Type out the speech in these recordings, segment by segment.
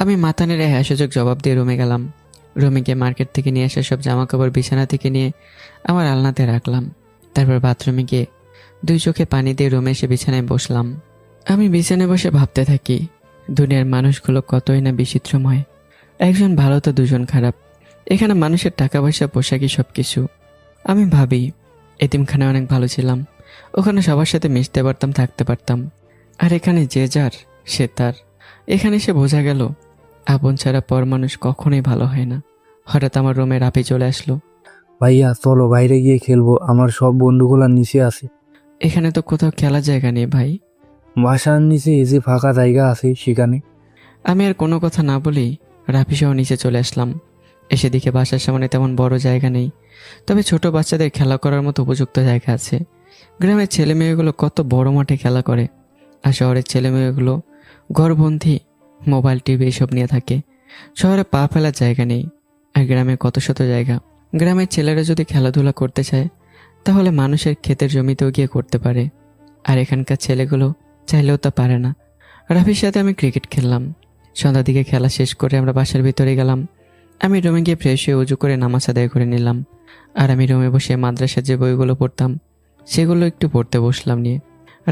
আমি মাথা নেড়ে হ্যাঁ সূচক জবাব দিয়ে রুমে গেলাম। রুমে গিয়ে মার্কেট থেকে নিয়ে আসা সব জামা কাপড় বিছানা থেকে নিয়ে আমার আলনাতে রাখলাম। তারপর বাথরুমে গিয়ে 2 চোখে পানি দিয়ে রুমে এসে বিছানায় বসলাম। আমি বিছানায় বসে ভাবতে থাকি, দুনিয়ার মানুষগুলো কতই না বিচিত্রময়। একজন ভালো তো দুজন খারাপ। এখানে মানুষের টাকা পয়সা পোশাকই সব কিছু। আমি ভাবি এতিমখানায় অনেক ভালো ছিলাম, ওখানে সবার সাথে মিশতে পারতাম, থাকতে পারতাম। আর এখানে যে যার সে তার। এখানে সে বোঝা গেল আপন ছাড়া পর মানুষ কখনোই ভালো হয় না। হঠাৎ আমার রুমে রাফি চলে আসলো। ভাইয়া চলো বাইরে গিয়ে খেলবো, আমার সব বন্ধুগুলা নিচে আছে। এখানে তো কোথাও খেলার জায়গা নেই ভাই। বাসার নিচে এই যে ফাঁকা জায়গা আছে সেখানে। আমি আর কোনো কথা না বলেই রাফি সহ নিচে চলে আসলাম। এসে দেখে বাসার সামনে তেমন বড় জায়গা নেই, তবে ছোট বাচ্চাদের খেলা করার মতো উপযুক্ত জায়গা আছে। গ্রামের ছেলে মেয়েগুলো কত বড় মাঠে খেলা করে, আর শহরের ছেলে মেয়েগুলো ঘরবন্দি মোবাইল টিভি এসব নিয়ে থাকে। শহরে পা ফেলার জায়গা নেই, আর গ্রামে কত শত জায়গা। গ্রামের ছেলেরা যদি খেলাধুলা করতে চায় তাহলে মানুষের ক্ষেতের জমিতেও গিয়ে করতে পারে, আর এখানকার ছেলেগুলো চাইলেও তা পারে না। রাফির সাথে আমি ক্রিকেট খেললাম। সন্ধ্যার দিকে খেলা শেষ করে আমরা বাসার ভিতরে গেলাম। আমি রুমে গিয়ে ফ্রেশ হয়ে উজু করে নামাজ আদায় করে নিলাম। আর আমি রুমে বসে মাদ্রাসার যে বইগুলো পড়তাম সেগুলো একটু পড়তে বসলাম নিয়ে।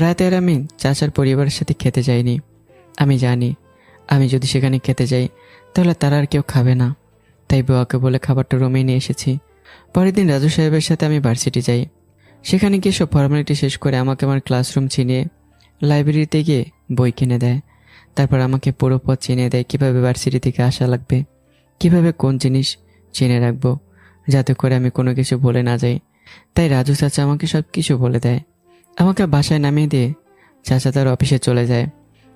রাতে আর আমি চাচার পরিবারের সাথে খেতে যাইনি। আমি জানি আমি যদি সেখানে খেতে যাই তাহলে তারা আর কেউ খাবে না, তাই বুয়াকে বলে খাবারটা রুমে নিয়ে এসেছি। পরের দিন রাজু সাহেবের সাথে আমি ভার্সিটি যাই। সেখানে গিয়ে সব ফর্মালিটি শেষ করে আমাকে আমার ক্লাসরুম চিনিয়ে লাইব্রেরিতে গিয়ে বই কিনে দেয়। তারপর আমাকে পুরো পথ চিনিয়ে দেয় কীভাবে ভার্সিটি থেকে আসা লাগবে, কিভাবে কোন জিনিস চিনে রাখবো যাতে করে আমি কোনো কিছু বলে না যাই। তাই রাজু চাচা আমাকে সব কিছু বলে দেয়। আমাকে বাসায় নামিয়ে দিয়ে চাচা তার অফিসে চলে যায়।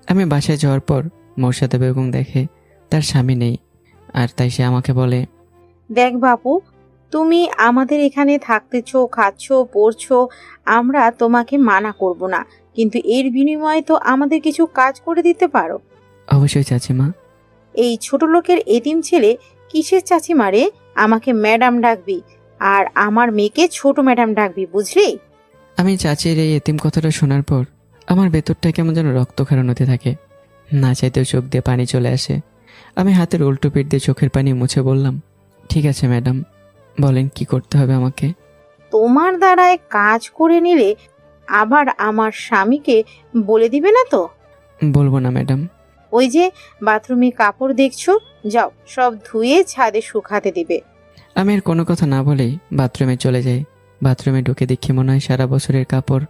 আমি বাসায় যাওয়ার পর মোর্শেদা বেগম দেখে তার স্বামী নেই, আর তাই সে আমাকে বলে, দেখ বাপু, তুমি আমাদের এখানে থাকতেছো, খাচ্ছো, পড়ছো, আমরা তোমাকে মানা করব না, কিন্তু এর বিনিময়ে তো আমাদের কিছু কাজ করে দিতে পারো। অবশ্যই চাচিমা। এই ছোট লোকের এতিম ছেলে কিসের চাচিমা রে? আমাকে ম্যাডাম ডাকবি, আর আমার মেয়েকে ছোট ম্যাডাম ডাকবি, বুঝলি? আমি চাচির এই এতিম কথাটা শোনার পর আমার ভেতরটা কেমন যেন রক্ত খারণ হতে থাকে। না চাইতেও চোখ দিয়ে পানি চলে আসে। আমি হাতের উল্টো পিঠ দিয়ে চোখের পানি মুছে বললাম, ঠিক আছে ম্যাডাম, বলেন কি করতে হবে আমাকে। তোমার দ্বারায় কাজ করে নিলে আবার আমার স্বামীকে বলে দিবে না তো? বলবো না ম্যাডাম। ওই যে বাথরুমে কাপড় দেখছো, যাও সব ধুয়ে ছাদে শুকাতে দিবে। আমি আর কোনো কথা না বলেই বাথরুমে চলে যাই। বাথরুমে ঢুকে দেখি মনে হয় সারা বছরের কাপড়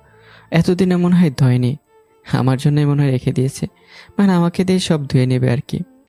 এতদিনে মনে হয় ধোয়নি, আমার জন্যই মনে হয় রেখে দিয়েছে, মানে আমাকে দিয়ে সব ধুয়ে নেবে আর কি।